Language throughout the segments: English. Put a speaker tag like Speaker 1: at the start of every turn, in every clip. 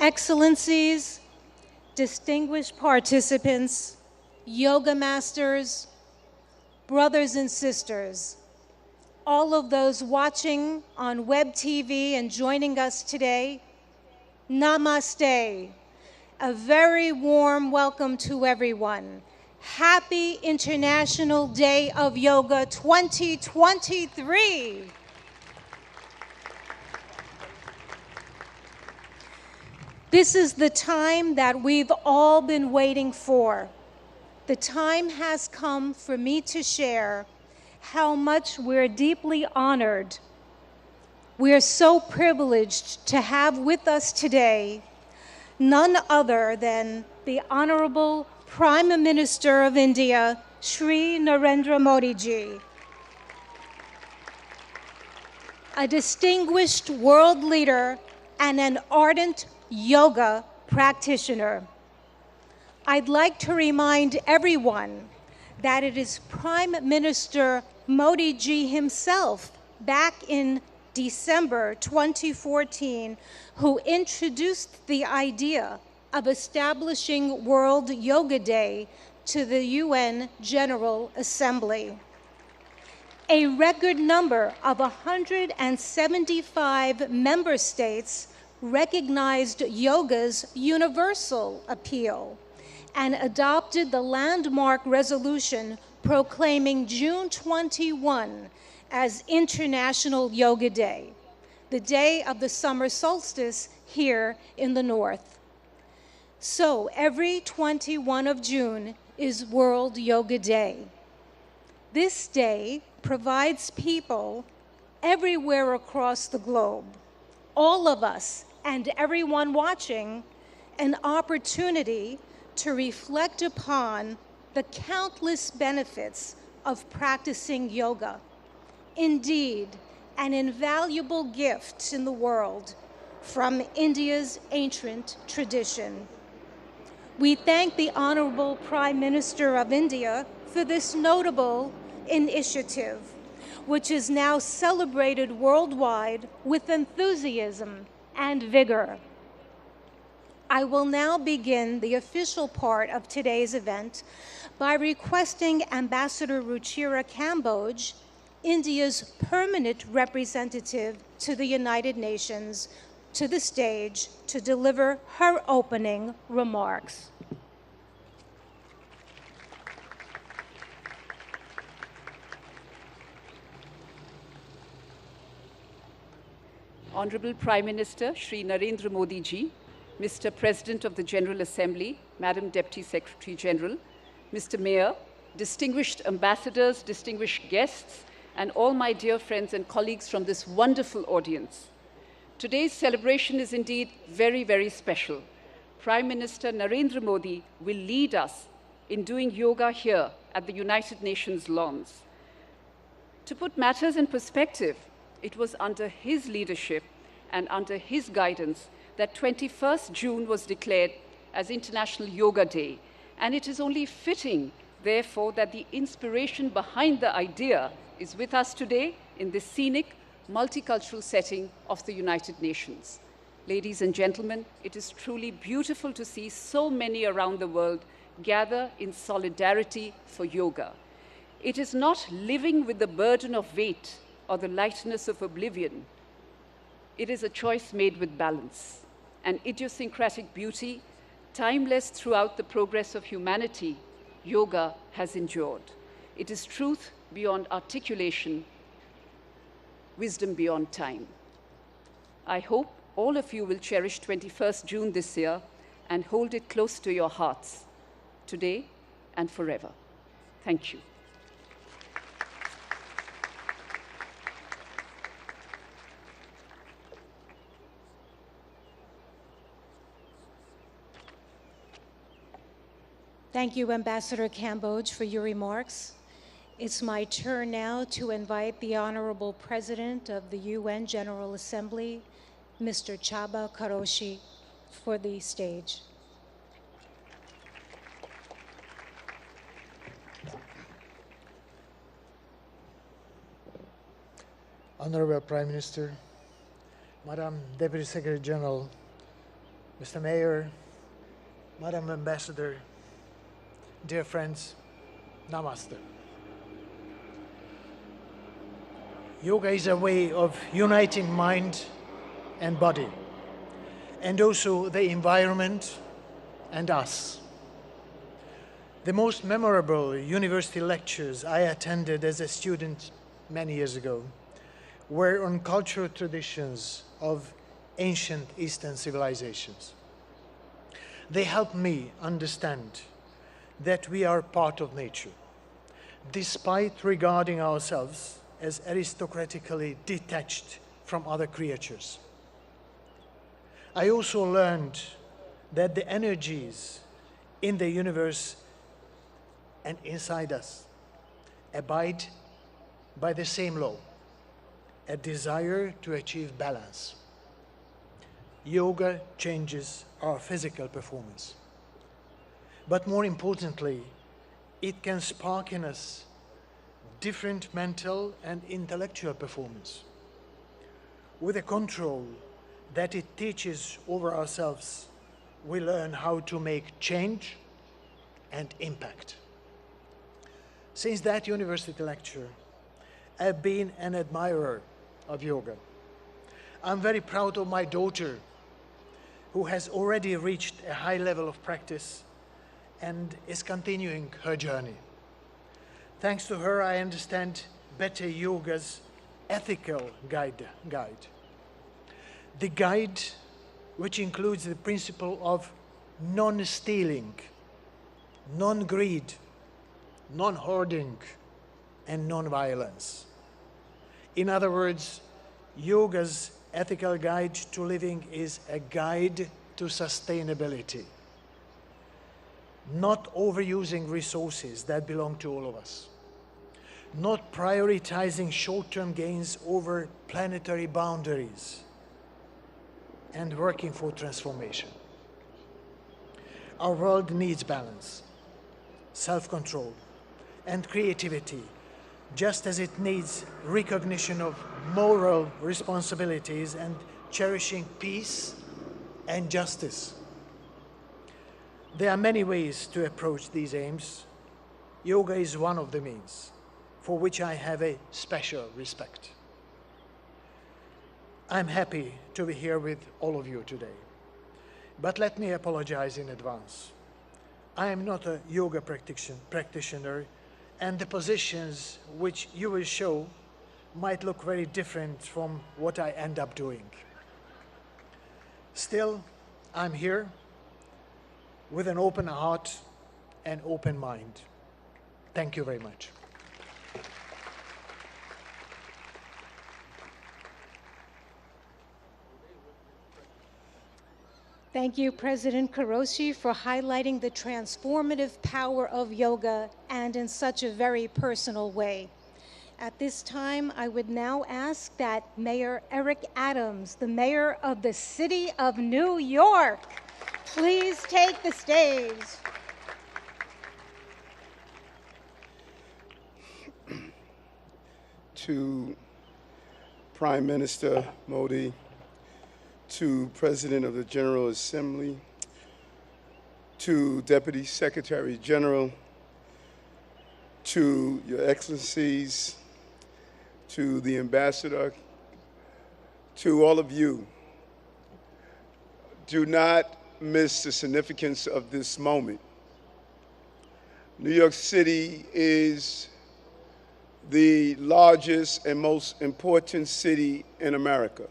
Speaker 1: Excellencies, distinguished participants, yoga masters, brothers and sisters, all of those watching on web TV and joining us today, namaste. A very warm welcome to everyone. Happy International Day of Yoga 2023. This is the time that we've all been waiting for. The time has come for me to share how much we're deeply honored. We're so privileged to have with us today none other than the Honorable Prime Minister of India, Shri Narendra Modi ji, a distinguished world leader and an ardent yoga practitioner. I'd like to remind everyone that it is Prime Minister Modi ji himself back in December 2014 who introduced the idea of establishing World Yoga Day to the UN General Assembly. A record number of 175 member states recognized yoga's universal appeal and adopted the landmark resolution proclaiming June 21 as International Yoga Day, the day of the summer solstice here in the north. So every 21 of June is World Yoga Day. This day provides people everywhere across the globe, all of us and everyone watching, an opportunity to reflect upon the countless benefits of practicing yoga. Indeed, an invaluable gift in the world from India's ancient tradition. We thank the Honorable Prime Minister of India for this notable initiative, which is now celebrated worldwide with enthusiasm and vigor. I will now begin the official part of today's event by requesting Ambassador Ruchira Kamboj, India's permanent representative to the United Nations, to the stage to deliver her opening remarks.
Speaker 2: Honorable Prime Minister Shri Narendra Modi ji, Mr. President of the General Assembly, Madam Deputy Secretary General, Mr. Mayor, distinguished ambassadors, distinguished guests, and all my dear friends and colleagues from this wonderful audience. Today's celebration is indeed very, very special. Prime Minister Narendra Modi will lead us in doing yoga here at the United Nations lawns. To put matters in perspective, it was under his leadership and under his guidance that 21st June was declared as International Yoga Day. And it is only fitting, therefore, that the inspiration behind the idea is with us today in this scenic, multicultural setting of the United Nations. Ladies and gentlemen, it is truly beautiful to see so many around the world gather in solidarity for yoga. It is not living with the burden of weight or the lightness of oblivion. It is a choice made with balance, an idiosyncratic beauty, timeless throughout the progress of humanity. Yoga has endured. It is truth beyond articulation, wisdom beyond time. I hope all of you will cherish 21st June this year and hold it close to your hearts, today and forever. Thank you.
Speaker 1: Thank you, Ambassador Kamboj, for your remarks. It's my turn now to invite the Honorable President of the UN General Assembly, Mr. Chaba Karoshi, for the stage.
Speaker 3: Honorable Prime Minister, Madam Deputy Secretary General, Mr. Mayor, Madam Ambassador, dear friends, Namaste. Yoga is a way of uniting mind and body, and also the environment and us. The most memorable university lectures I attended as a student many years ago were on cultural traditions of ancient Eastern civilizations. They helped me understand that we are part of nature, despite regarding ourselves as aristocratically detached from other creatures. I also learned that the energies in the universe and inside us abide by the same law, a desire to achieve balance. Yoga changes our physical performance. But more importantly, it can spark in us different mental and intellectual performance. With the control that it teaches over ourselves, we learn how to make change and impact. Since that university lecture, I've been an admirer of yoga. I'm very proud of my daughter, who has already reached a high level of practice and is continuing her journey. Thanks to her, I understand better yoga's ethical guide. The guide, which includes the principle of non-stealing, non-greed, non-hoarding, and non-violence. In other words, yoga's ethical guide to living is a guide to sustainability, not overusing resources that belong to all of us, not prioritizing short-term gains over planetary boundaries, and working for transformation. Our world needs balance, self-control, and creativity, just as it needs recognition of moral responsibilities and cherishing peace and justice. There are many ways to approach these aims. Yoga is one of the means, for which I have a special respect. I'm happy to be here with all of you today, but let me apologize in advance. I am not a yoga practitioner, and the positions which you will show might look very different from what I end up doing. Still, I'm here with an open heart and open mind. Thank you very much.
Speaker 1: Thank you, President Kuroshi, for highlighting the transformative power of yoga and in such a very personal way. At this time, I would now ask that Mayor Eric Adams, the mayor of the city of New York, please take the stage.
Speaker 4: To Prime Minister Modi, to President of the General Assembly, to Deputy Secretary General, to Your Excellencies, to the Ambassador, to all of you, do not miss the significance of this moment. New York City is the largest and most important city in America.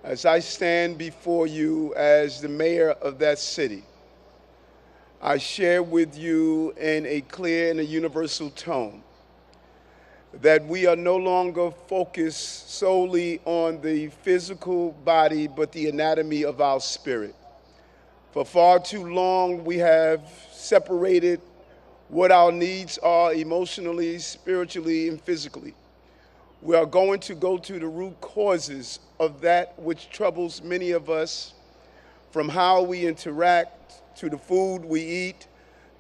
Speaker 4: As I stand before you as the mayor of that city, I share with you in a clear and a universal tone that we are no longer focused solely on the physical body, but the anatomy of our spirit. For far too long, we have separated what our needs are emotionally, spiritually, and physically. We are going to go to the root causes of that which troubles many of us, from how we interact, to the food we eat,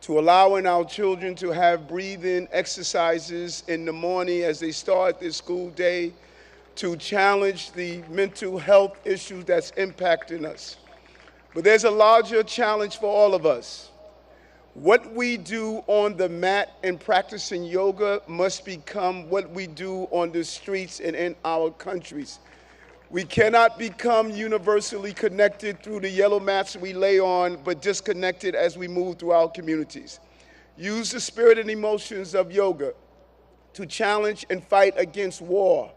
Speaker 4: to allowing our children to have breathing exercises in the morning as they start their school day, to challenge the mental health issues that's impacting us. But there's a larger challenge for all of us. What we do on the mat in practicing yoga must become what we do on the streets and in our countries. We cannot become universally connected through the yellow mats we lay on, but disconnected as we move through our communities. Use the spirit and emotions of yoga to challenge and fight against war,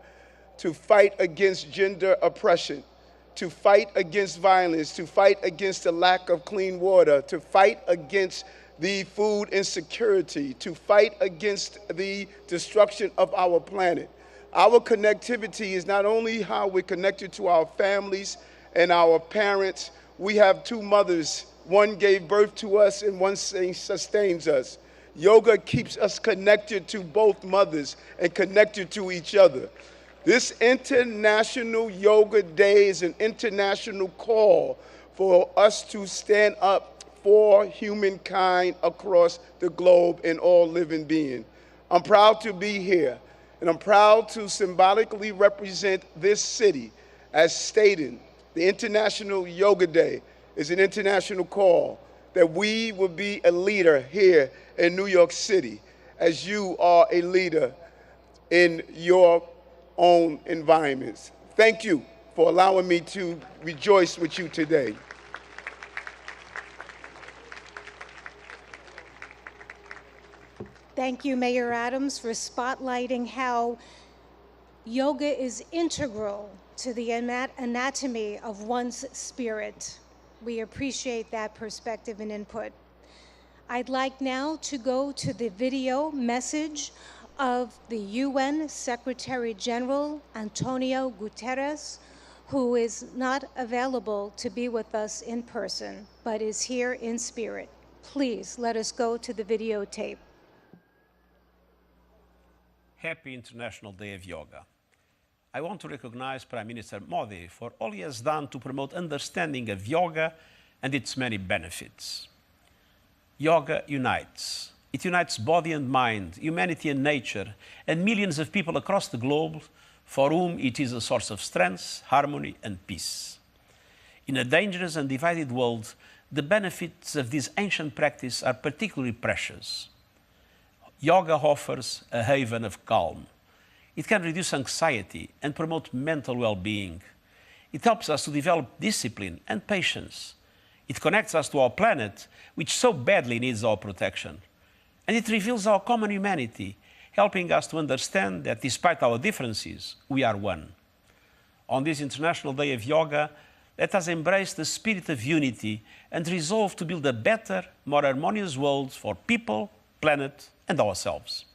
Speaker 4: to fight against gender oppression, to fight against violence, to fight against the lack of clean water, to fight against the food insecurity, to fight against the destruction of our planet. Our connectivity is not only how we're connected to our families and our parents. We have two mothers. One gave birth to us and one sustains us. Yoga keeps us connected to both mothers and connected to each other. This International Yoga Day is an international call for us to stand up for humankind across the globe and all living beings. I'm proud to be here, and I'm proud to symbolically represent this city as stated. The International Yoga Day is an international call that we will be a leader here in New York City, as you are a leader in your own environments. Thank you for allowing me to rejoice with you today.
Speaker 1: Thank you, Mayor Adams, for spotlighting how yoga is integral to the anatomy of one's spirit. We appreciate that perspective and input. I'd like now to go to the video message of the UN Secretary General Antonio Guterres, who is not available to be with us in person, but is here in spirit. Please let us go to the videotape.
Speaker 5: Happy International Day of Yoga. I want to recognize Prime Minister Modi for all he has done to promote understanding of yoga and its many benefits. Yoga unites. It unites body and mind, humanity and nature, and millions of people across the globe for whom it is a source of strength, harmony, and peace. In a dangerous and divided world, the benefits of this ancient practice are particularly precious. Yoga offers a haven of calm. It can reduce anxiety and promote mental well-being. It helps us to develop discipline and patience. It connects us to our planet, which so badly needs our protection. And it reveals our common humanity, helping us to understand that despite our differences, we are one. On this International Day of Yoga, let us embrace the spirit of unity and resolve to build a better, more harmonious world for people, planet, and ourselves.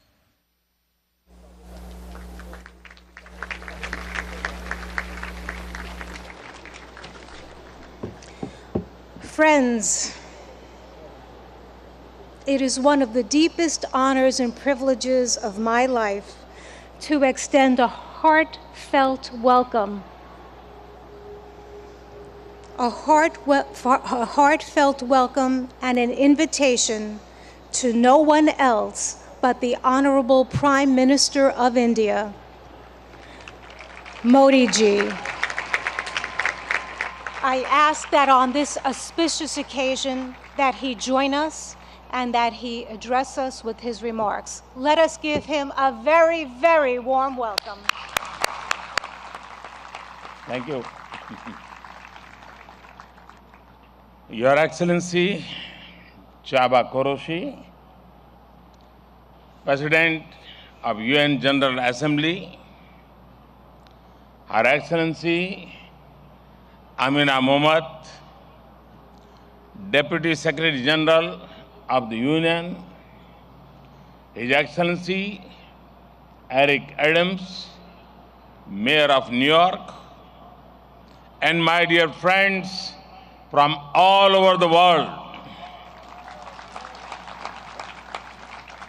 Speaker 1: Friends, it is one of the deepest honors and privileges of my life to extend a heartfelt welcome. A heartfelt welcome and an invitation to no one else but the Honorable Prime Minister of India, Modi ji. I ask that on this auspicious occasion that he join us and that he address us with his remarks. Let us give him a very, very warm welcome.
Speaker 6: Thank you. Your Excellency, Chaba Koroshi, President of UN General Assembly, Her Excellency Amina Mohammed, Deputy Secretary General of the Union, His Excellency Eric Adams, Mayor of New York, and my dear friends from all over the world.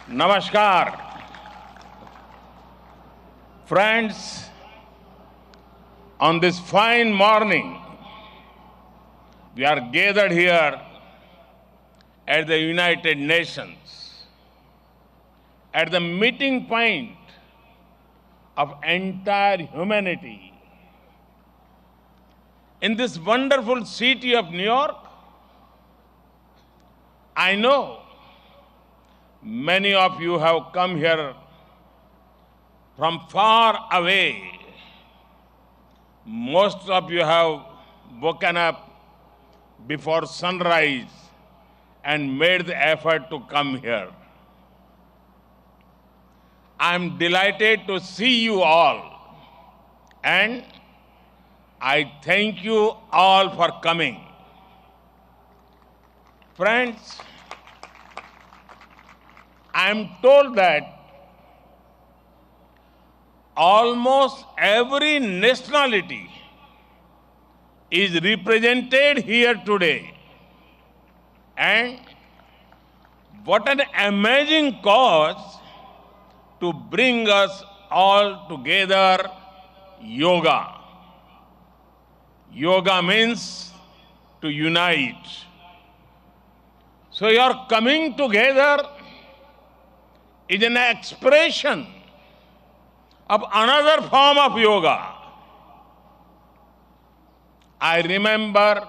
Speaker 6: Namaskar. Friends, on this fine morning, we are gathered here at the United Nations, at the meeting point of entire humanity. In this wonderful city of New York, I know many of you have come here from far away. Most of you have woken up before sunrise and made the effort to come here. I'm delighted to see you all, and I thank you all for coming. Friends, I'm told that almost every nationality is represented here today. And what an amazing cause to bring us all together, yoga. Yoga means to unite. So your coming together is an expression of another form of yoga. I remember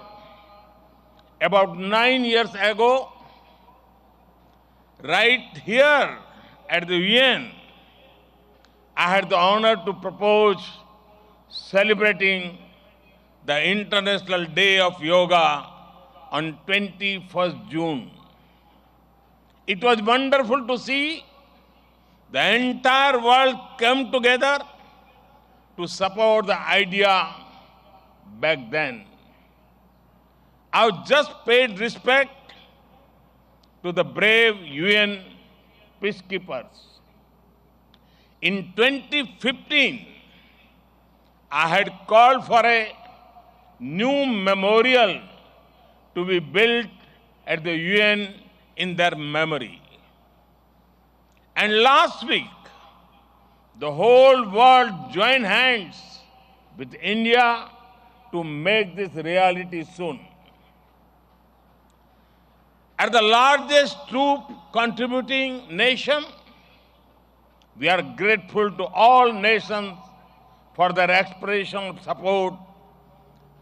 Speaker 6: about 9 years ago, right here at the UN, I had the honor to propose celebrating the International Day of Yoga on 21st June. It was wonderful to see the entire world come together to support the idea back then. I've just paid respect to the brave UN peacekeepers. In 2015, I had called for a new memorial to be built at the UN in their memory. And last week, the whole world joined hands with India to make this reality soon. As the largest troop contributing nation, we are grateful to all nations for their expression of support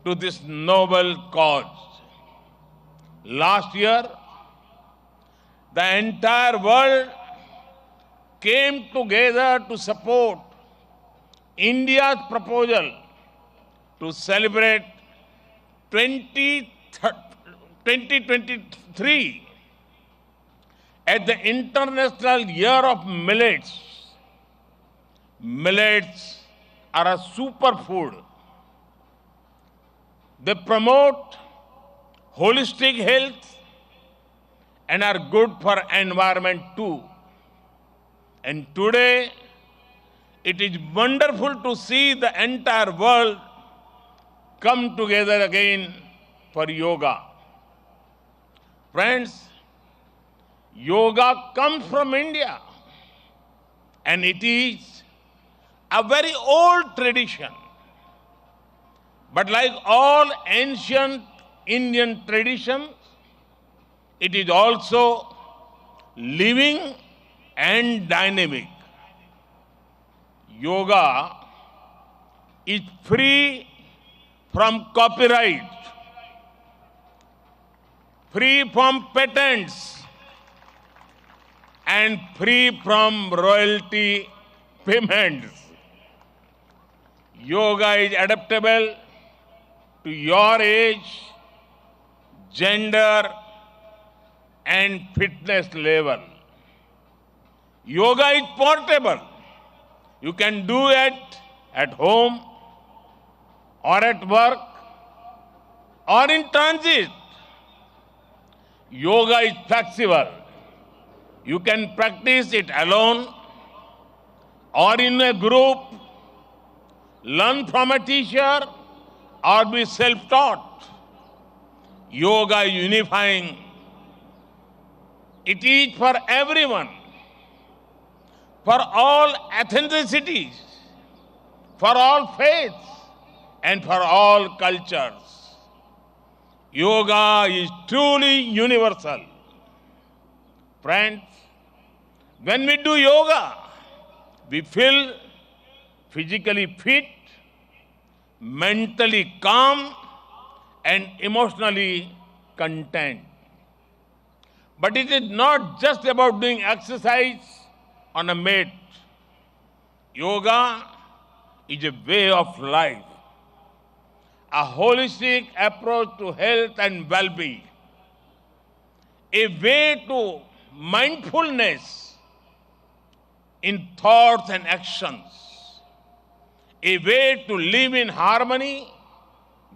Speaker 6: to this noble cause. Last year, the entire world came together to support India's proposal to celebrate 2023 as the International Year of Millets. Millets are a superfood. They promote holistic health and are good for environment too. And today, it is wonderful to see the entire world come together again for yoga. Friends, yoga comes from India, and it is a very old tradition. But like all ancient Indian traditions, it is also living and dynamic. Yoga is free from copyright, free from patents, and free from royalty payments. Yoga is adaptable to your age, gender, and fitness level. Yoga is portable. You can do it at home or at work or in transit. Yoga is flexible. You can practice it alone or in a group, learn from a teacher, or be self-taught. Yoga is unifying. It is for everyone, for all ethnicities, for all faiths, and for all cultures. Yoga is truly universal. Friends, when we do yoga, we feel physically fit, mentally calm, and emotionally content. But it is not just about doing exercise on a mat. Yoga is a way of life, a holistic approach to health and well-being, a way to mindfulness in thoughts and actions, a way to live in harmony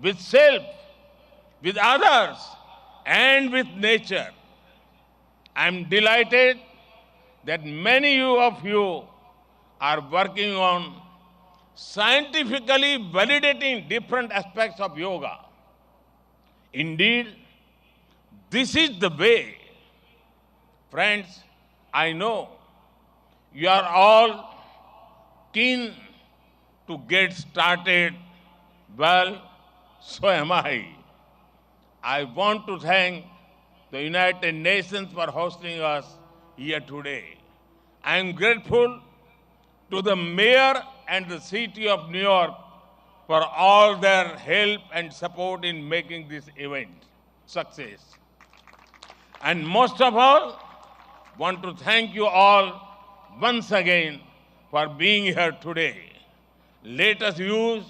Speaker 6: with self, with others, and with nature. I am delighted that many of you are working on scientifically validating different aspects of yoga. Indeed, this is the way. Friends, I know you are all keen to get started. Well, so am I. I want to thank the United Nations for hosting us here today. I am grateful to the mayor and the city of New York for all their help and support in making this event success. And most of all, want to thank you all once again for being here today. Let us use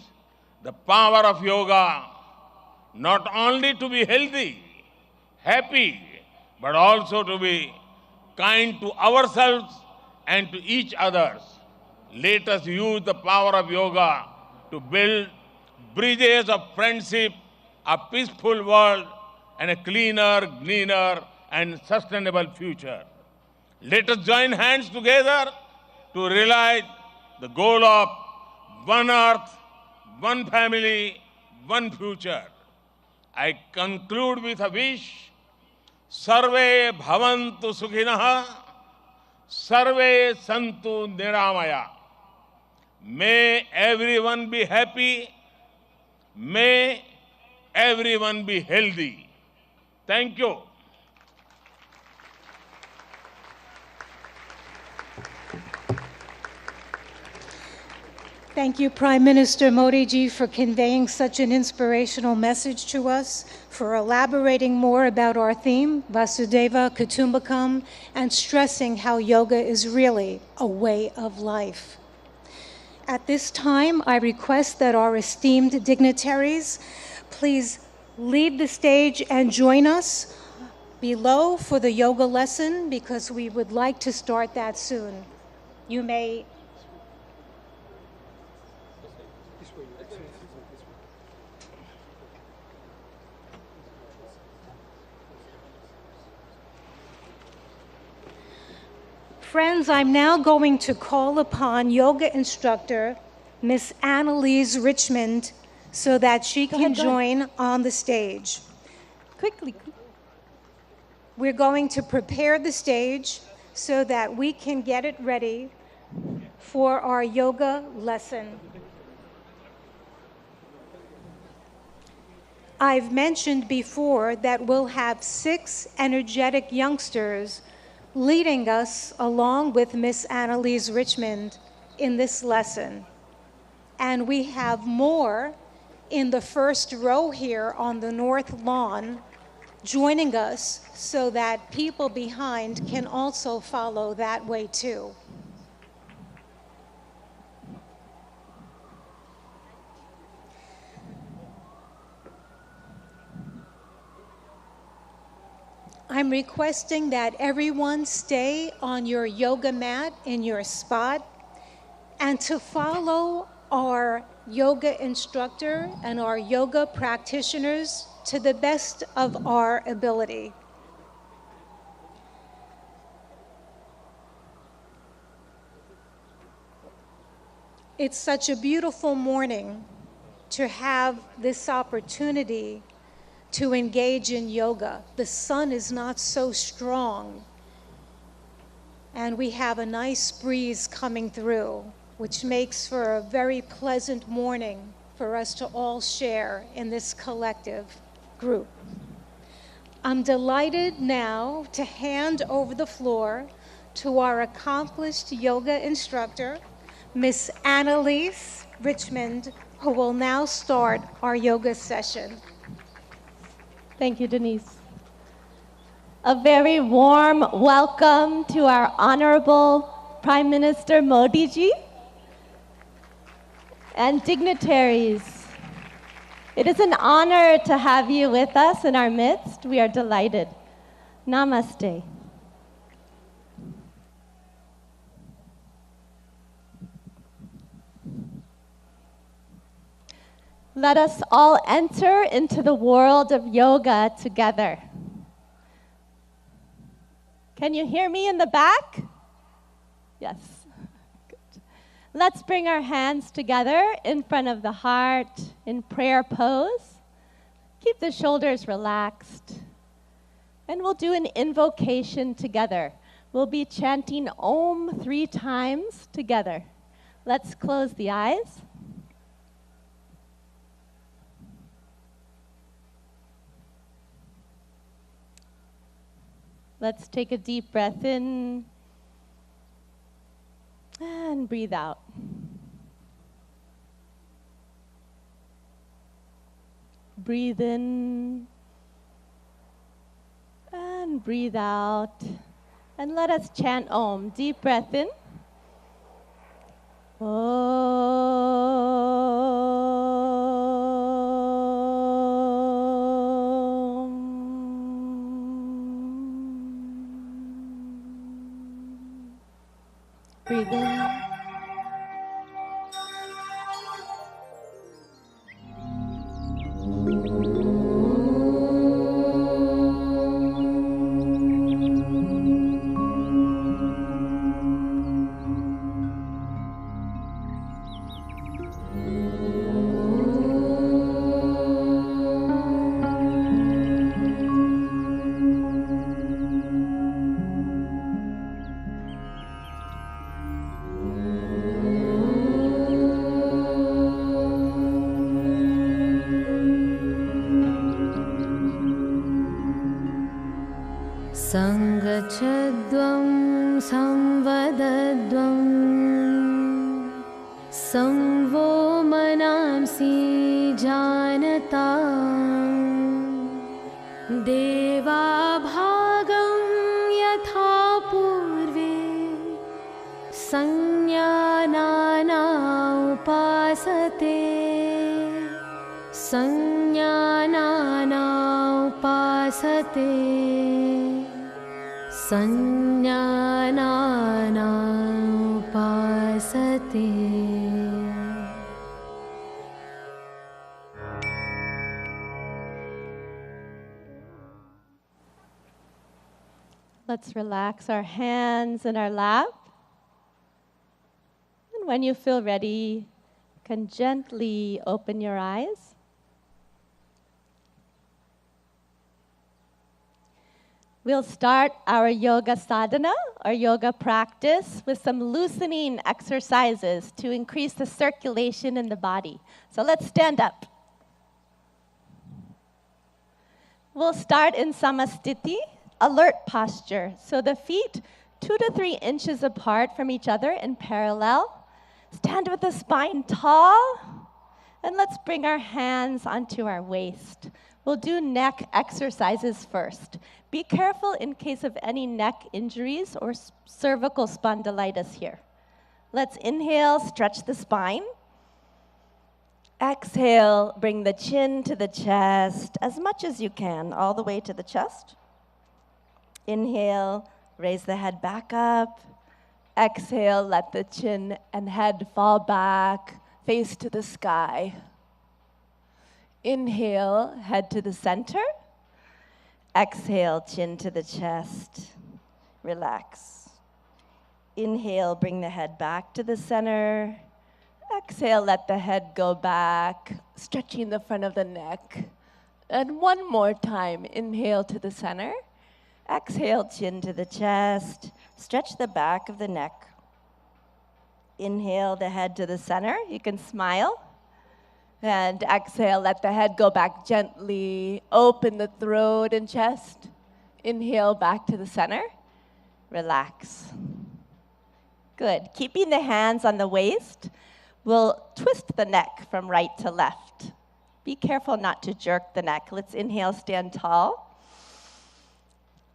Speaker 6: the power of yoga not only to be healthy, happy, but also to be kind to ourselves and to each other. Let us use the power of yoga to build bridges of friendship, a peaceful world, and a cleaner, greener, and sustainable future. Let us join hands together to realize the goal of one earth, one family, one future. I conclude with a wish. Sarve bhavantu sukhinah, sarve santu niramaya. May everyone be happy. May everyone be healthy. Thank you.
Speaker 1: Thank you, Prime Minister Modi ji, for conveying such an inspirational message to us, for elaborating more about our theme, Vasudeva Kutumbakam, and stressing how yoga is really a way of life. At this time, I request that our esteemed dignitaries please leave the stage and join us below for the yoga lesson, because we would like to start that soon. You may Friends, I'm now going to call upon yoga instructor Miss Annalise Richmond so that she can join on the stage.
Speaker 7: Quickly.
Speaker 1: We're going to prepare the stage so that we can get it ready for our yoga lesson. I've mentioned before that we'll have 6 energetic youngsters leading us along with Miss Annalise Richmond in this lesson. And we have more in the first row here on the north lawn joining us so that people behind can also follow that way too. I'm requesting that everyone stay on your yoga mat in your spot and to follow our yoga instructor and our yoga practitioners to the best of our ability. It's such a beautiful morning to have this opportunity to engage in yoga. The sun is not so strong, and we have a nice breeze coming through, which makes for a very pleasant morning for us to all share in this collective group. I'm delighted now to hand over the floor to our accomplished yoga instructor, Miss Annalise Richmond, who will now start our yoga session.
Speaker 7: Thank you, Denise. A very warm welcome to our Honorable Prime Minister Modi ji and dignitaries. It is an honor to have you with us in our midst. We are delighted. Namaste. Let us all enter into the world of yoga together. Can you hear me in the back? Yes. Good. Let's bring our hands together in front of the heart in prayer pose. Keep the shoulders relaxed. And we'll do an invocation together. We'll be chanting Om 3 times together. Let's close the eyes. Let's take a deep breath in and breathe out. Breathe in and breathe out. And let us chant Om. Deep breath in. Breathe in.
Speaker 8: Sangachadvam samvadadvam samvo manamsi janatam deva bhagam yatha purve sanyana upasate sanyana upasate Sanyana upasate.
Speaker 7: Let's relax our hands in our lap. And when you feel ready, you can gently open your eyes. We'll start our yoga sadhana, or yoga practice, with some loosening exercises to increase the circulation in the body. So let's stand up. We'll start in samastiti, alert posture. So the feet 2 to 3 inches apart from each other in parallel. Stand with the spine tall. And let's bring our hands onto our waist. We'll do neck exercises first. Be careful in case of any neck injuries or cervical spondylitis here. Let's inhale, stretch the spine. Exhale, bring the chin to the chest as much as you can, all the way to the chest. Inhale, raise the head back up. Exhale, let the chin and head fall back, face to the sky. Inhale, head to the center. Exhale, chin to the chest. Relax. Inhale, bring the head back to the center. Exhale, let the head go back, stretching the front of the neck. And one more time, inhale to the center. Exhale, chin to the chest. Stretch the back of the neck. Inhale the head to the center. You can smile. And exhale, let the head go back gently. Open the throat and chest. Inhale back to the center. Relax. Good. Keeping the hands on the waist, we'll twist the neck from right to left. Be careful not to jerk the neck. Let's inhale, stand tall.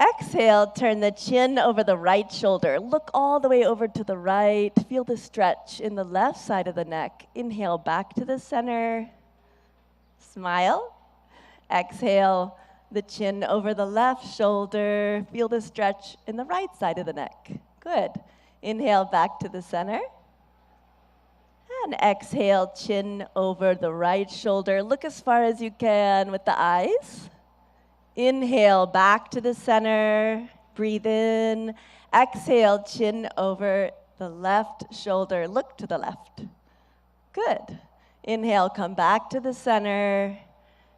Speaker 7: Exhale, turn the chin over the right shoulder. Look all the way over to the right. Feel the stretch in the left side of the neck. Inhale, back to the center. Smile. Exhale, the chin over the left shoulder. Feel the stretch in the right side of the neck. Good. Inhale, back to the center. And exhale, chin over the right shoulder. Look as far as you can with the eyes. Inhale, back to the center. Breathe in. Exhale, chin over the left shoulder. Look to the left. Good. Inhale, come back to the center.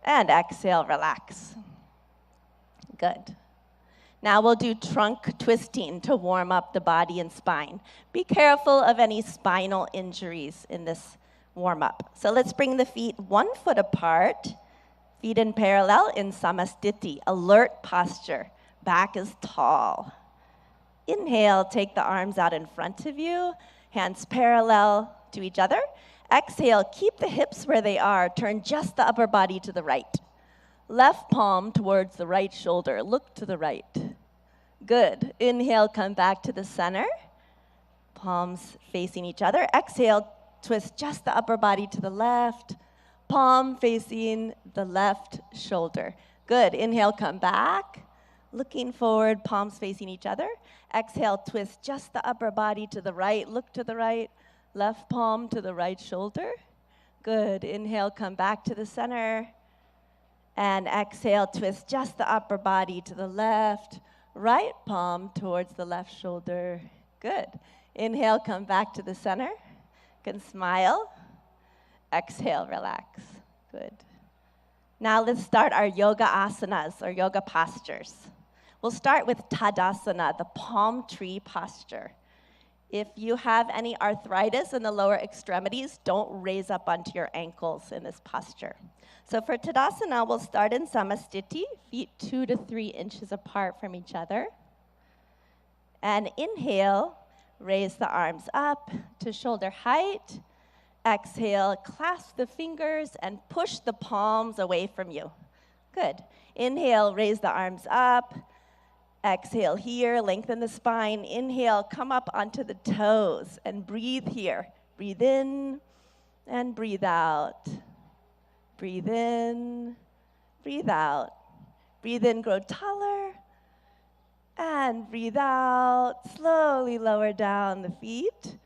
Speaker 7: And exhale, relax. Good. Now we'll do trunk twisting to warm up the body and spine. Be careful of any spinal injuries in this warm-up. So let's bring the feet 1 foot apart. Feet in parallel in Samasthiti, alert posture. Back is tall. Inhale, take the arms out in front of you, hands parallel to each other. Exhale, keep the hips where they are. Turn just the upper body to the right. Left palm towards the right shoulder. Look to the right. Good. Inhale, come back to the center. Palms facing each other. Exhale, twist just the upper body to the left. Palm facing the left shoulder. Good. Inhale, come back. Looking forward, palms facing each other. Exhale, twist just the upper body to the right. Look to the right. Left palm to the right shoulder. Good. Inhale, come back to the center. And exhale, twist just the upper body to the left. Right palm towards the left shoulder. Good. Inhale, come back to the center. You can smile. Exhale, relax. Good. Now let's start our yoga asanas, or yoga postures. We'll start with Tadasana, the palm tree posture. If you have any arthritis in the lower extremities, don't raise up onto your ankles in this posture. So for Tadasana, we'll start in Samasthiti, feet 2 to 3 inches apart from each other. And inhale, raise the arms up to shoulder height. Exhale, clasp the fingers and push the palms away from you. Good. Inhale, raise the arms up. Exhale here, lengthen the spine. Inhale, come up onto the toes and breathe here. Breathe in and breathe out. Breathe in, breathe out. Breathe in, grow taller. And breathe out, slowly lower down the feet.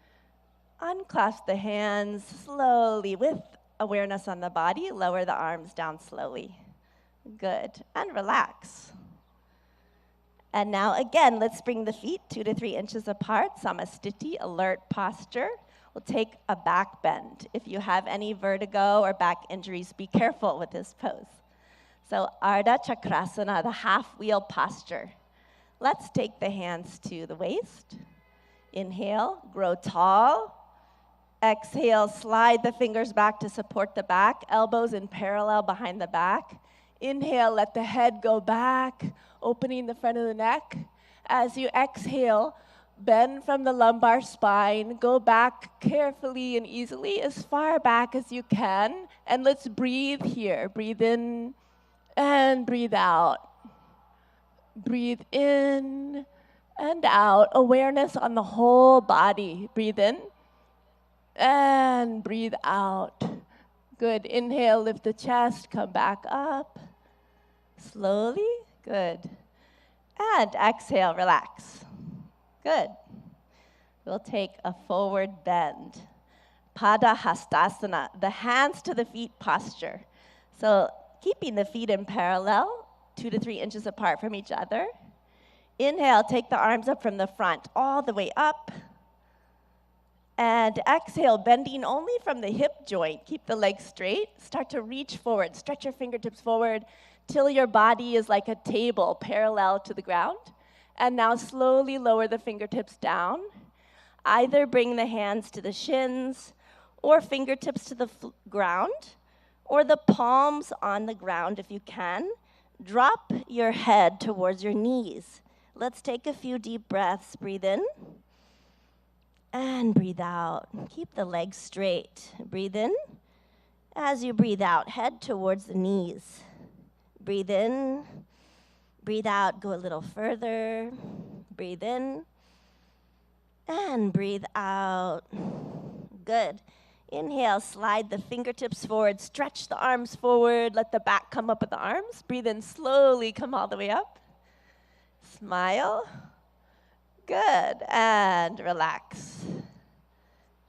Speaker 7: Unclasp the hands slowly with awareness on the body. Lower the arms down slowly. Good. And relax. And now again, let's bring the feet 2 to 3 inches apart. Samasthiti, alert posture. We'll take a back bend. If you have any vertigo or back injuries, be careful with this pose. So Ardha Chakrasana, the half-wheel posture. Let's take the hands to the waist. Inhale, grow tall. Exhale, slide the fingers back to support the back, elbows in parallel behind the back. Inhale, let the head go back, opening the front of the neck. As you exhale, bend from the lumbar spine, go back carefully and easily as far back as you can. And let's breathe here. Breathe in and breathe out. Breathe in and out. Awareness on the whole body. Breathe in and breathe out. Good. Inhale, lift the chest, come back up. Slowly. Good. And exhale, relax. Good. We'll take a forward bend. Padahastasana, the hands to the feet posture. So keeping the feet in parallel, 2 to 3 inches apart from each other. Inhale, take the arms up from the front, all the way up. And exhale, bending only from the hip joint. Keep the legs straight. Start to reach forward. Stretch your fingertips forward till your body is like a table parallel to the ground. And now slowly lower the fingertips down. Either bring the hands to the shins or fingertips to the ground, or the palms on the ground if you can. Drop your head towards your knees. Let's take a few deep breaths. Breathe in and breathe out. Keep the legs straight. Breathe in. As you breathe out, head towards the knees. Breathe in. Breathe out, go a little further. Breathe in. And breathe out. Good. Inhale, slide the fingertips forward, stretch the arms forward, let the back come up with the arms. Breathe in slowly, come all the way up. Smile. Good. And relax.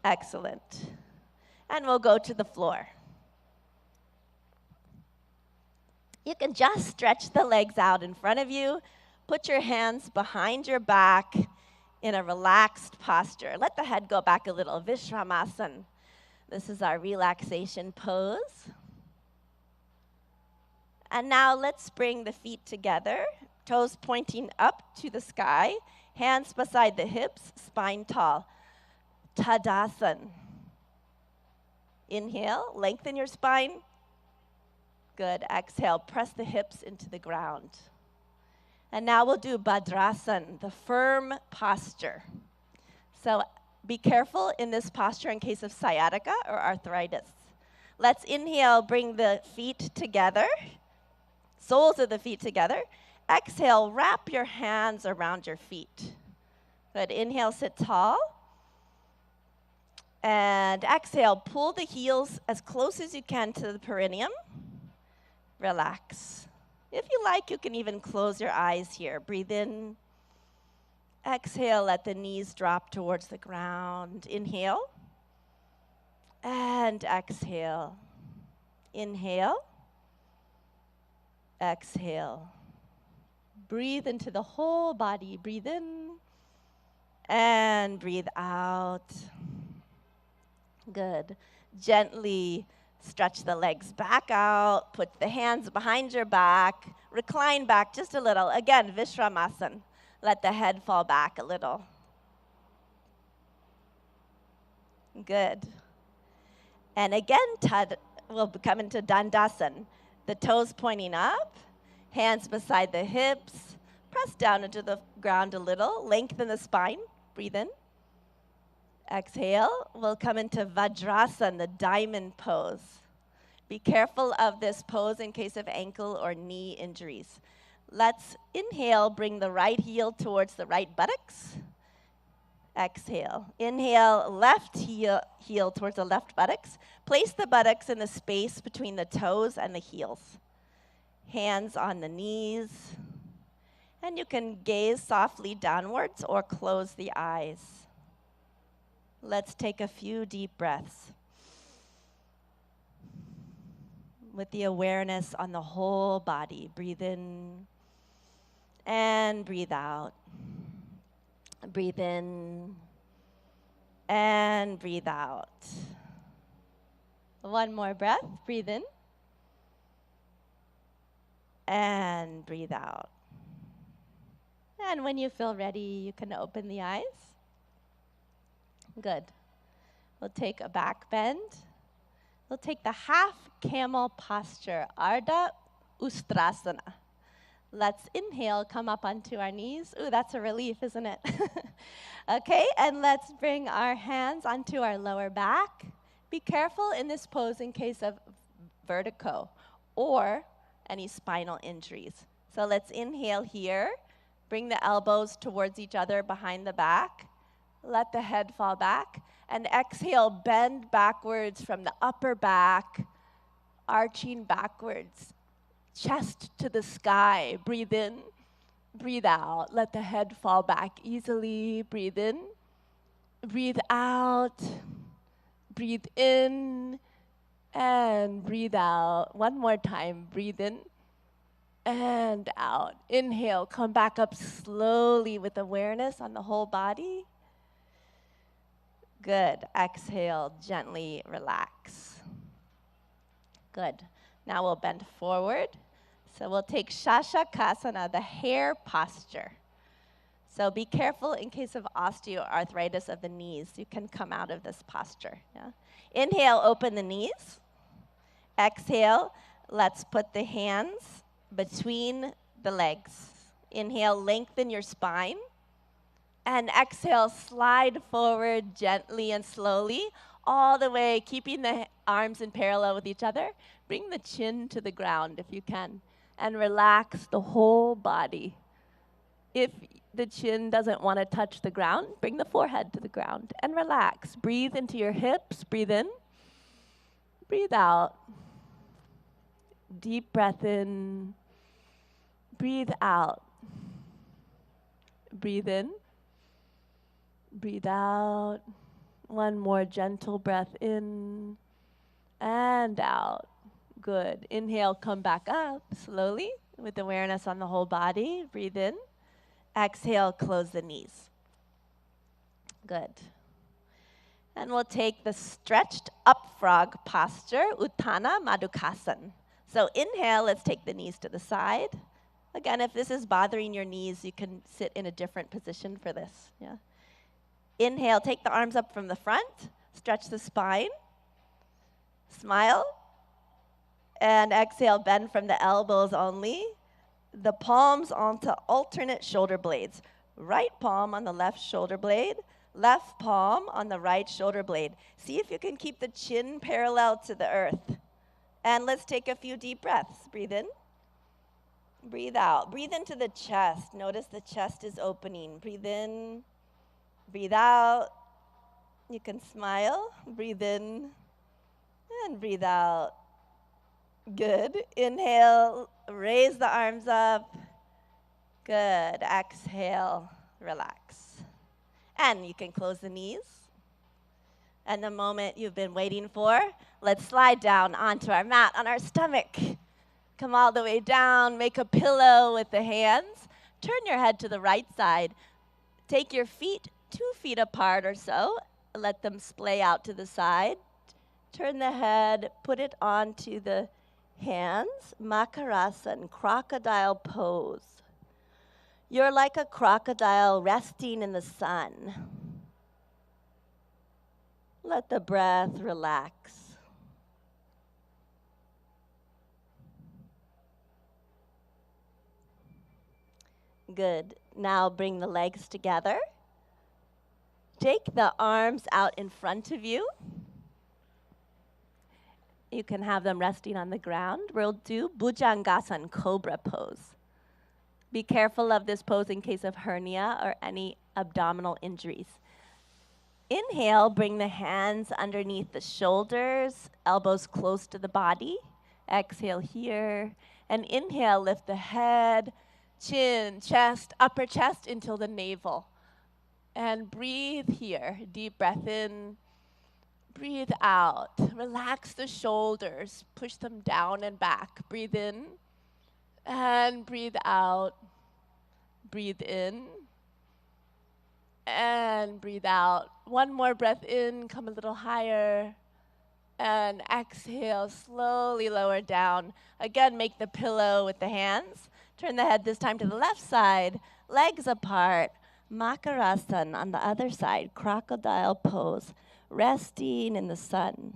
Speaker 7: Excellent. And we'll go to the floor. You can just stretch the legs out in front of you. Put your hands behind your back in a relaxed posture. Let the head go back a little. Vishramasana. This is our relaxation pose. And now let's bring the feet together, toes pointing up to the sky, hands beside the hips, spine tall. Tadasana. Inhale, lengthen your spine. Good. Exhale, press the hips into the ground. And now we'll do Bhadrasana, the firm posture. So be careful in this posture in case of sciatica or arthritis. Let's inhale, bring the feet together, soles of the feet together. Exhale, wrap your hands around your feet. Good. Inhale, sit tall. And exhale, pull the heels as close as you can to the perineum. Relax. If you like, you can even close your eyes here. Breathe in. Exhale, let the knees drop towards the ground. Inhale. And exhale. Inhale. Exhale. Breathe into the whole body. Breathe in. And breathe out. Good. Gently stretch the legs back out. Put the hands behind your back. Recline back just a little. Again, Vishramasana. Let the head fall back a little. Good. And again, we'll come into Dandasana. The toes pointing up, hands beside the hips. Press down into the ground a little. Lengthen the spine. Breathe in. Exhale. We'll come into Vajrasana, the diamond pose. Be careful of this pose in case of ankle or knee injuries. Let's inhale, bring the right heel towards the right buttocks. Exhale. Inhale, left heel towards the left buttocks. Place the buttocks in the space between the toes and the heels. Hands on the knees. And you can gaze softly downwards or close the eyes. Let's take a few deep breaths with the awareness on the whole body. Breathe in and breathe out. Breathe in and breathe out. One more breath. Breathe in and breathe out. And when you feel ready, you can open the eyes. Good. We'll take a back bend. We'll take the half camel posture, Ardha Ustrasana. Let's inhale, come up onto our knees. Ooh, that's a relief, isn't it? Okay, and let's bring our hands onto our lower back. Be careful in this pose in case of vertigo or any spinal injuries. So let's inhale here. Bring the elbows towards each other behind the back. Let the head fall back. And exhale, bend backwards from the upper back, arching backwards, chest to the sky. Breathe in, breathe out. Let the head fall back easily. Breathe in, breathe out. Breathe in and breathe out. One more time. Breathe in and out. Inhale, come back up slowly with awareness on the whole body. Good. Exhale, gently relax. Good. Now we'll bend forward. So we'll take Shashakasana, the hare posture. So be careful in case of osteoarthritis of the knees. You can come out of this posture. Yeah? Inhale, open the knees. Exhale, let's put the hands between the legs. Inhale, lengthen your spine. And exhale, slide forward gently and slowly, all the way, keeping the arms in parallel with each other. Bring the chin to the ground if you can. and relax the whole body. If the chin doesn't want to touch the ground, bring the forehead to the ground and relax. Breathe into your hips. Breathe in. Breathe out. Deep breath in. Breathe out. Breathe in. Breathe out. One more gentle breath in and out. Good. Inhale, come back up slowly with awareness on the whole body. Breathe in. Exhale, close the knees. Good. And we'll take the stretched up frog posture, Uttana Madhukasan. So inhale, let's take the knees to the side. Again, if this is bothering your knees, you can sit in a different position for this. Yeah. Inhale, take the arms up from the front, stretch the spine, smile, and exhale, bend from the elbows only. The palms onto alternate shoulder blades. Right palm on the left shoulder blade, left palm on the right shoulder blade. See if you can keep the chin parallel to the earth. And let's take a few deep breaths. Breathe in. Breathe out. Breathe into the chest. Notice the chest is opening. Breathe in. Breathe out. You can smile. Breathe in and breathe out. Good. Inhale, raise the arms up. Good. Exhale, relax. And you can close the knees. And the moment you've been waiting for, let's slide down onto our mat on our stomach. Come all the way down, make a pillow with the hands. Turn your head to the right side. Take your feet 2 feet apart or so. Let them splay out to the side. Turn the head, put it onto the hands. Makarasan, crocodile pose. You're like a crocodile resting in the sun. Let the breath relax. Good. Now bring the legs together. Take the arms out in front of you. You can have them resting on the ground. We'll do Bhujangasana, cobra pose. Be careful of this pose in case of hernia or any abdominal injuries. Inhale, bring the hands underneath the shoulders, elbows close to the body. Exhale here. And inhale, lift the head, chin, chest, upper chest until the navel. And breathe here. Deep breath in. Breathe out. Relax the shoulders. Push them down and back. Breathe in. And breathe out. Breathe in. And breathe out. One more breath in. Come a little higher. And exhale. Slowly lower down. Again, make the pillow with the hands. Turn the head this time to the left side. Legs apart. Makarasan on the other side. Crocodile pose. Resting in the sun.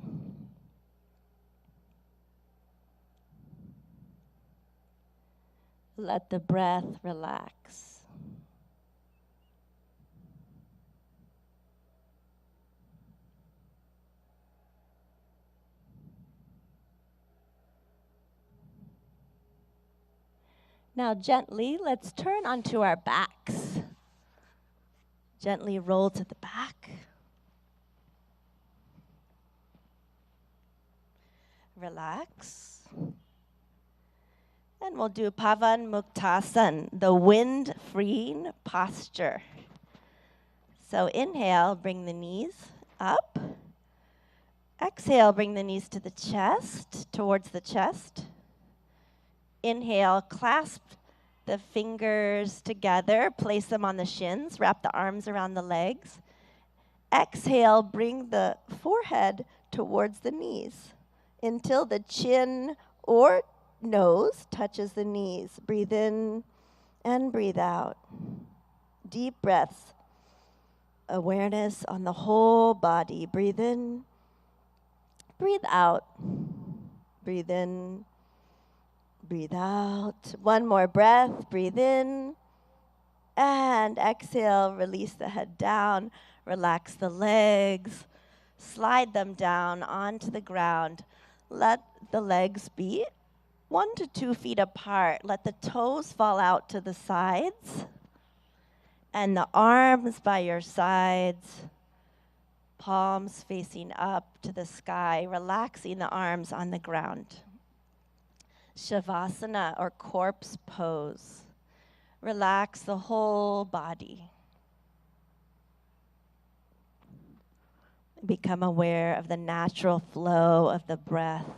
Speaker 7: Let the breath relax. Now gently, let's turn onto our backs. Gently roll to the back. Relax. And we'll do Pavan Muktasan, the wind-freeing posture. So inhale, bring the knees up. Exhale, bring the knees to the chest, towards the chest. Inhale, clasp the fingers together, place them on the shins, wrap the arms around the legs. Exhale, bring the forehead towards the knees until the chin or nose touches the knees. Breathe in and breathe out. Deep breaths. Awareness on the whole body. Breathe in, breathe out. Breathe in, breathe out. One more breath. Breathe in and exhale. Release the head down. Relax the legs. Slide them down onto the ground. Let the legs be 1 to 2 feet apart. Let the toes fall out to the sides and the arms by your sides, palms facing up to the sky, relaxing the arms on the ground. Shavasana, or corpse pose. Relax the whole body. Become aware of the natural flow of the breath.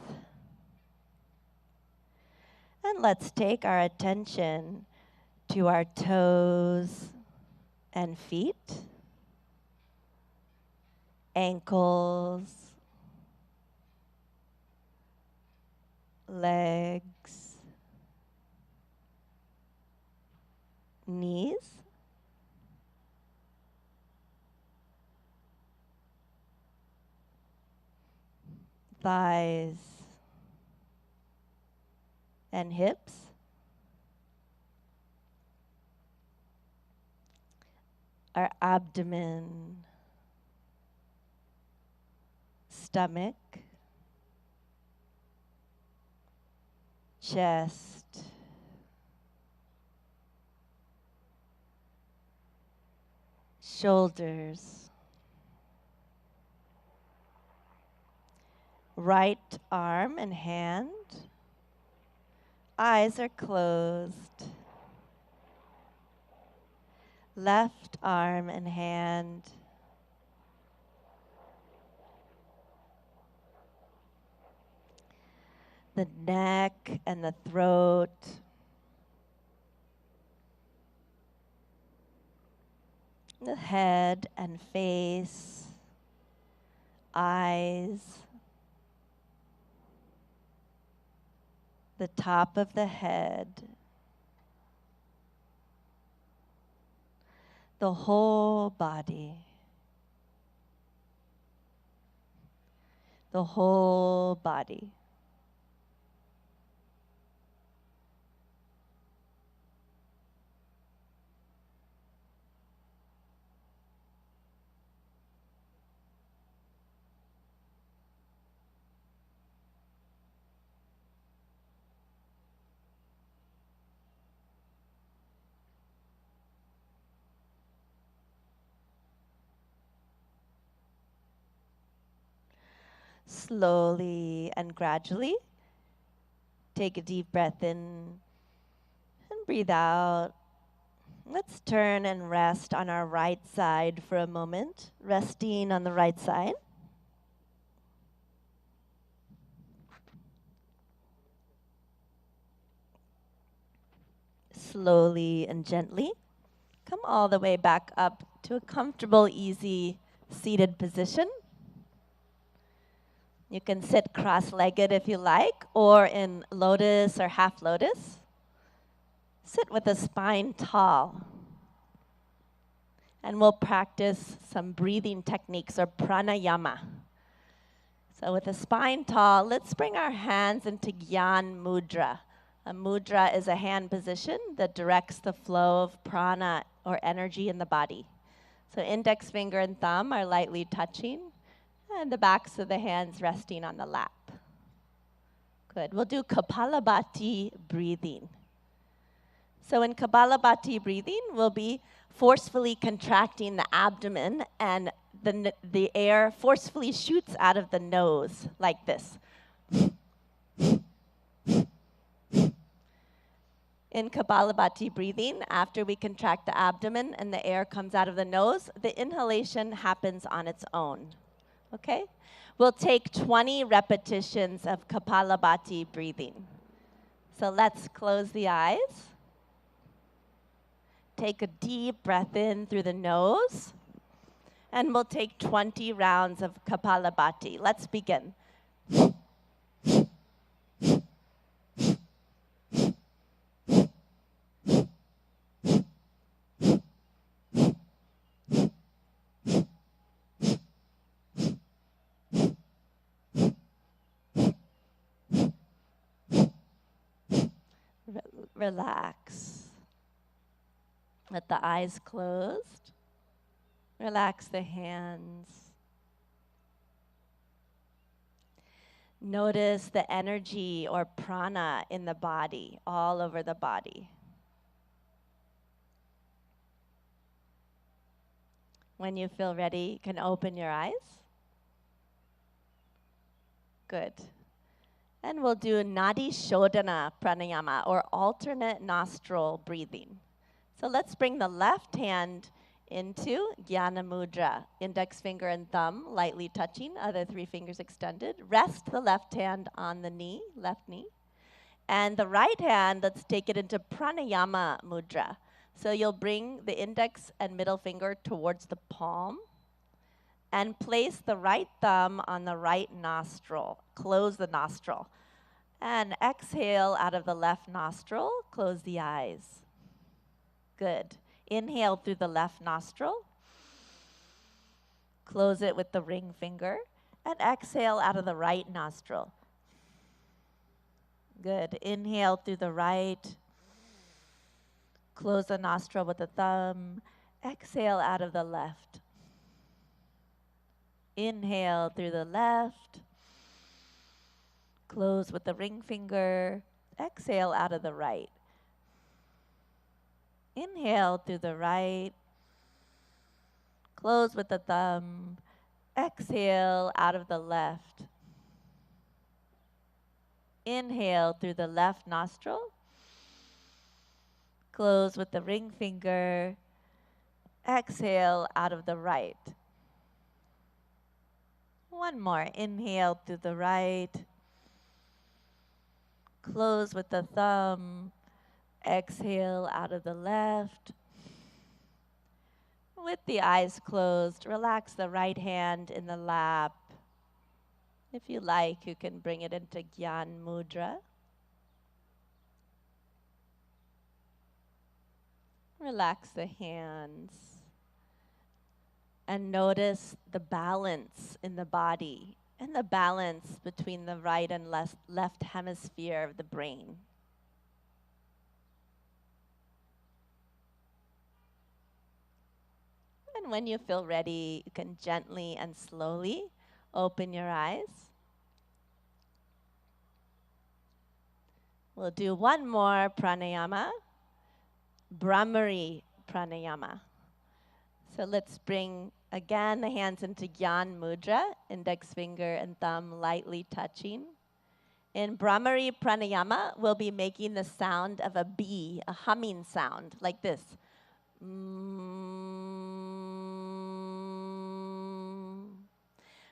Speaker 7: And let's take our attention to our toes and feet, ankles, legs, knees, thighs, and hips, our abdomen, stomach, chest, shoulders, right arm and hand. Eyes are closed. Left arm and hand. The neck and the throat. The head and face. Eyes. The top of the head. The whole body. The whole body. Slowly and gradually, take a deep breath in and breathe out. Let's turn and rest on our right side for a moment, resting on the right side. Slowly and gently, come all the way back up to a comfortable, easy seated position. You can sit cross-legged if you like, or in lotus or half lotus. Sit with the spine tall. And we'll practice some breathing techniques, or pranayama. So with the spine tall, let's bring our hands into Gyan Mudra. A mudra is a hand position that directs the flow of prana, or energy, in the body. So index finger and thumb are lightly touching, and the backs of the hands resting on the lap. Good. We'll do Kapalabhati breathing. So in Kapalabhati breathing, we'll be forcefully contracting the abdomen, and the air forcefully shoots out of the nose like this. In Kapalabhati breathing, after we contract the abdomen and the air comes out of the nose, the inhalation happens on its own. Okay? We'll take 20 repetitions of Kapalabhati breathing. So let's close the eyes. Take a deep breath in through the nose. And we'll take 20 rounds of Kapalabhati. Let's begin. Relax. Let the eyes closed. Relax the hands. Notice the energy or prana in the body, all over the body. When you feel ready, you can open your eyes. Good. And we'll do Nadi Shodhana Pranayama, or alternate nostril breathing. So let's bring the left hand into Jnana Mudra, index finger and thumb lightly touching, other 3 fingers extended. Rest the left hand on the knee, left knee. And the right hand, let's take it into Pranayama Mudra. So you'll bring the index and middle finger towards the palm and place the right thumb on the right nostril. Close the nostril. And exhale out of the left nostril, close the eyes. Good. Inhale through the left nostril. Close it with the ring finger. And exhale out of the right nostril. Good. Inhale through the right. Close the nostril with the thumb. Exhale out of the left. Inhale through the left. Close with the ring finger. Exhale out of the right. Inhale through the right. Close with the thumb. Exhale out of the left. Inhale through the left nostril. Close with the ring finger. Exhale out of the right. One more. Inhale through the right. Close with the thumb. Exhale out of the left. With the eyes closed, relax the right hand in the lap. If you like, you can bring it into Gyan Mudra. Relax the hands. And notice the balance in the body and the balance between the right and left hemisphere of the brain. And when you feel ready, you can gently and slowly open your eyes. We'll do one more pranayama, Brahmari pranayama. So let's bring, again, the hands into Gyan Mudra, index finger and thumb lightly touching. In Brahmari pranayama, we'll be making the sound of a bee, a humming sound, like this.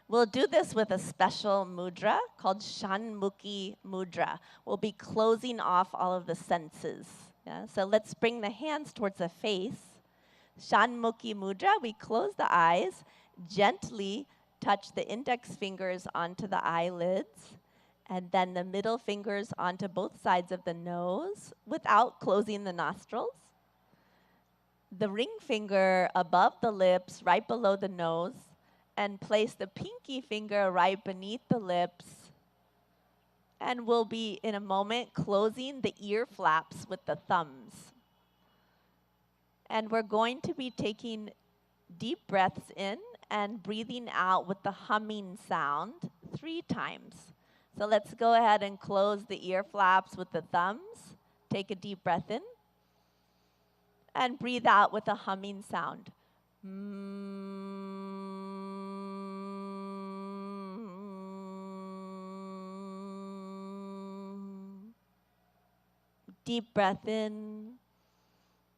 Speaker 7: We'll do this with a special mudra called Shanmukhi mudra. We'll be closing off all of the senses. Yeah? So let's bring the hands towards the face. Shanmukhi mudra, we close the eyes, gently touch the index fingers onto the eyelids, and then the middle fingers onto both sides of the nose without closing the nostrils. The ring finger above the lips, right below the nose, and place the pinky finger right beneath the lips. And we'll be, in a moment, closing the ear flaps with the thumbs. And we're going to be taking deep breaths in and breathing out with the humming sound 3 times. So let's go ahead and close the ear flaps with the thumbs. Take a deep breath in. And breathe out with a humming sound. Deep breath in.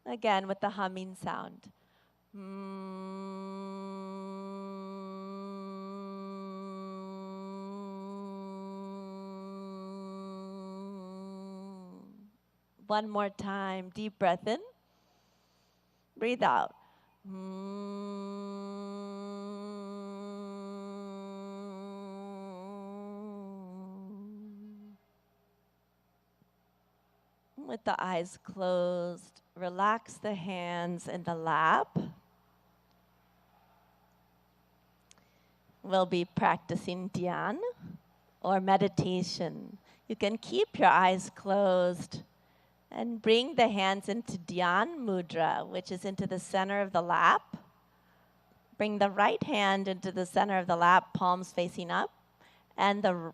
Speaker 7: Again with the humming sound. One more time. Deep breath in. Breathe out. With the eyes closed, relax the hands in the lap. We'll be practicing dhyan or meditation. You can keep your eyes closed and bring the hands into dhyan mudra, which is into the center of the lap. Bring the right hand into the center of the lap, palms facing up, and the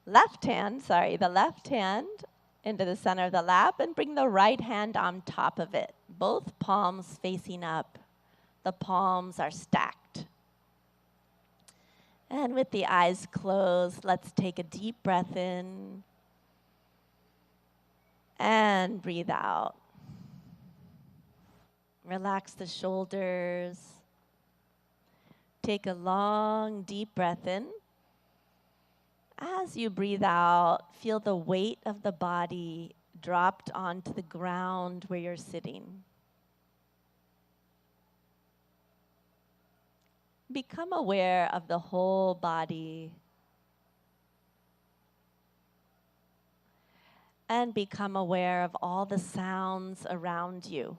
Speaker 7: the left hand into the center of the lap and bring the right hand on top of it. Both palms facing up. The palms are stacked. And with the eyes closed, let's take a deep breath in and breathe out. Relax the shoulders. Take a long, deep breath in. As you breathe out, feel the weight of the body dropped onto the ground where you're sitting. Become aware of the whole body and become aware of all the sounds around you.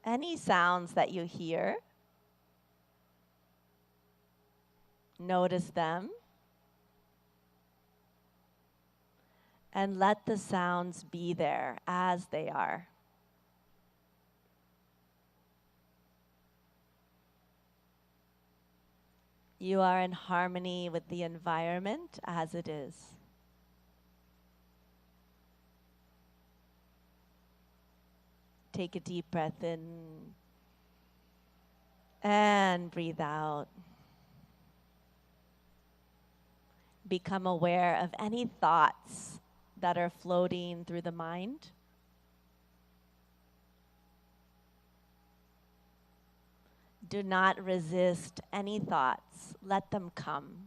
Speaker 7: Any sounds that you hear, notice them and let the sounds be there as they are. You are in harmony with the environment as it is. Take a deep breath in and breathe out. Become aware of any thoughts that are floating through the mind. Do not resist any thoughts. Let them come.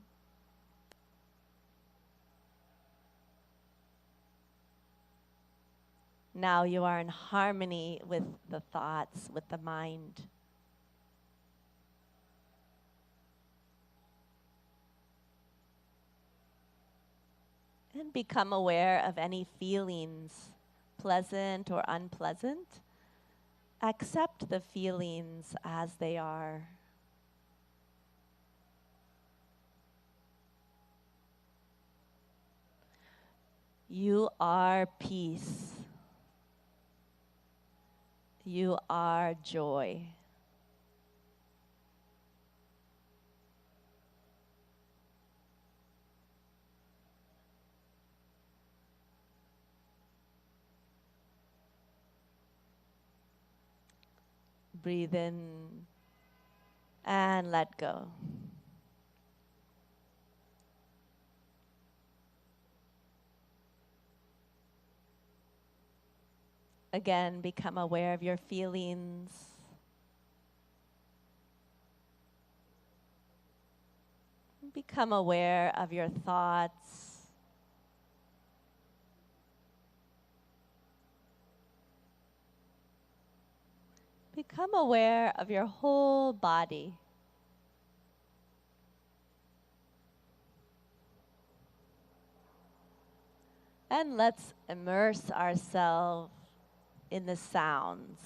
Speaker 7: Now you are in harmony with the thoughts, with the mind. And become aware of any feelings, pleasant or unpleasant. Accept the feelings as they are. You are peace. You are joy. Breathe in and let go. Again, become aware of your feelings. Become aware of your thoughts. Become aware of your whole body. And let's immerse ourselves in the sounds.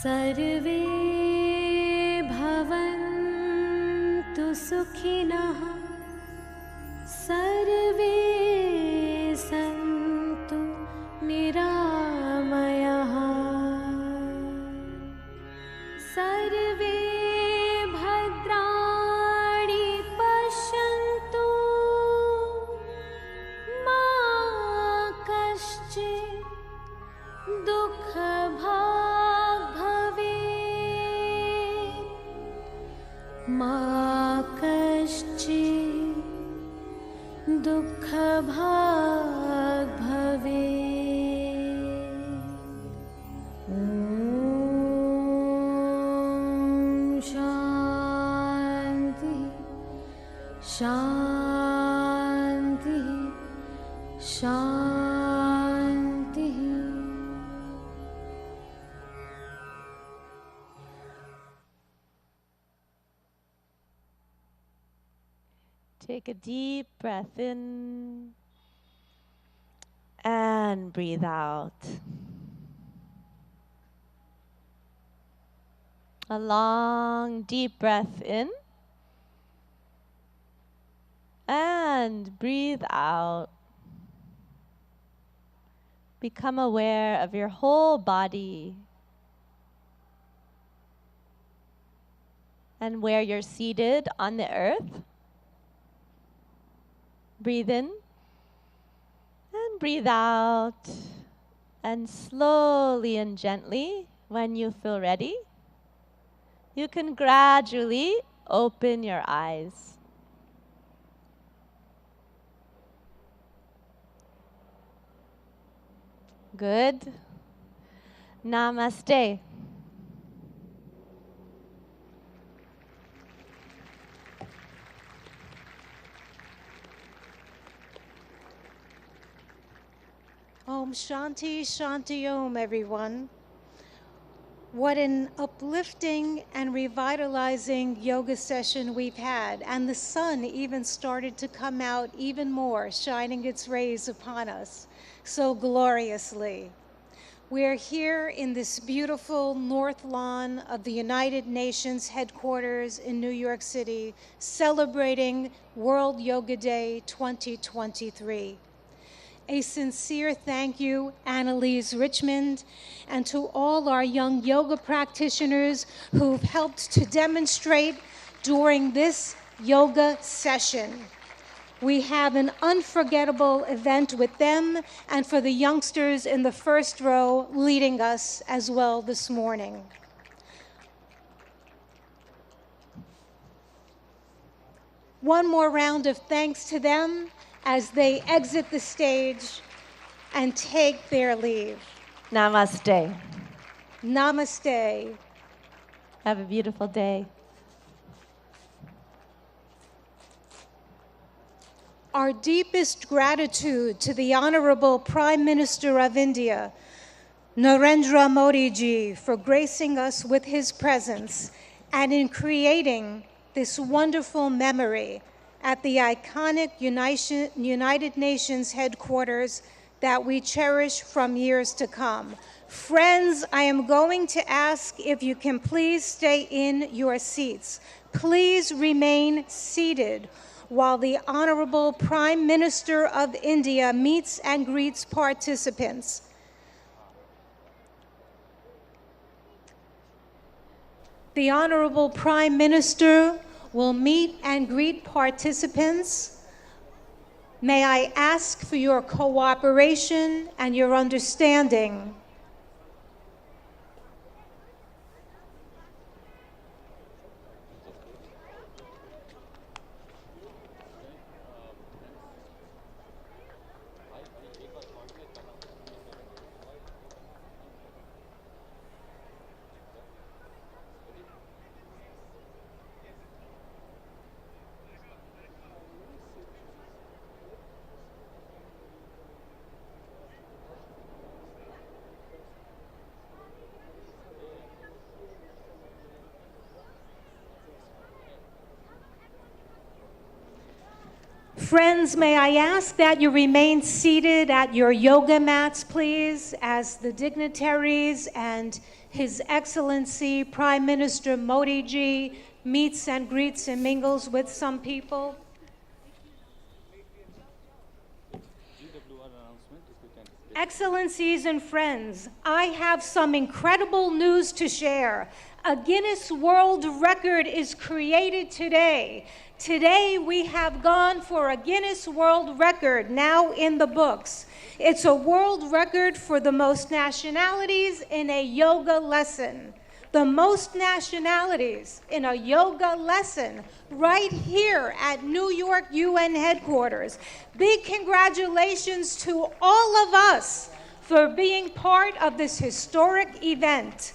Speaker 8: सर्वे भवन्तु सुखिनः सर्वे सन्तु निरामयाः सर्वे भद्राणि पश्यन्तु मा कश्चित् दुःखभाग् भवेत् मा कश्चित् दुःखभाग् भवेत्। ॐ शान्ति शान्ति शान्तिः।
Speaker 7: Take a deep breath in and breathe out. A long, deep breath in and breathe out. Become aware of your whole body and where you're seated on the earth. Breathe in and breathe out. And slowly and gently, when you feel ready, you can gradually open your eyes. Good. Namaste.
Speaker 1: Om Shanti Shanti Om, everyone. What an uplifting and revitalizing yoga session we've had. And the sun even started to come out even more, shining its rays upon us so gloriously. We're here in this beautiful North Lawn of the United Nations headquarters in New York City, celebrating World Yoga Day 2023. A sincere thank you, Annalise Richmond, and to all our young yoga practitioners who've helped to demonstrate during this yoga session. We have an unforgettable event with them and for the youngsters in the first row leading us as well this morning. One more round of thanks to them as they exit the stage and take their leave.
Speaker 7: Namaste.
Speaker 1: Namaste.
Speaker 7: Have a beautiful day.
Speaker 1: Our deepest gratitude to the Honorable Prime Minister of India, Narendra Modi ji, for gracing us with his presence and in creating this wonderful memory at the iconic United Nations headquarters that we cherish from years to come. Friends, I am going to ask if you can please stay in your seats. Please remain seated while the Honorable Prime Minister of India meets and greets participants. The Honorable Prime Minister will meet and greet participants. May I ask for your cooperation and your understanding. Friends, may I ask that you remain seated at your yoga mats, please, as the dignitaries and His Excellency Prime Minister Modi ji meets and greets and mingles with some people. Excellencies and friends, I have some incredible news to share. A Guinness World Record is created today. Today we have gone for a Guinness World Record now in the books. It's a world record for the most nationalities in a yoga lesson. The most nationalities in a yoga lesson right here at New York UN headquarters. Big congratulations to all of us for being part of this historic event.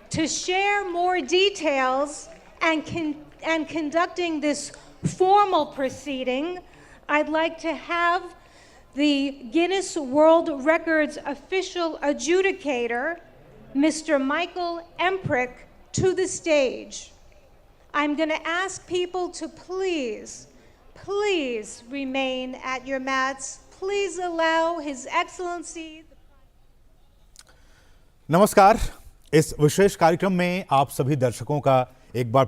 Speaker 1: To share more details and conducting this formal proceeding, I'd like to have the Guinness World Records official adjudicator, Mr. Michael Emprick, to the stage. I'm going to ask people to please remain at your mats. Please allow His Excellency.
Speaker 9: नमस्कार, इस विशेष कार्यक्रम में आप सभी दर्शकों का एक बार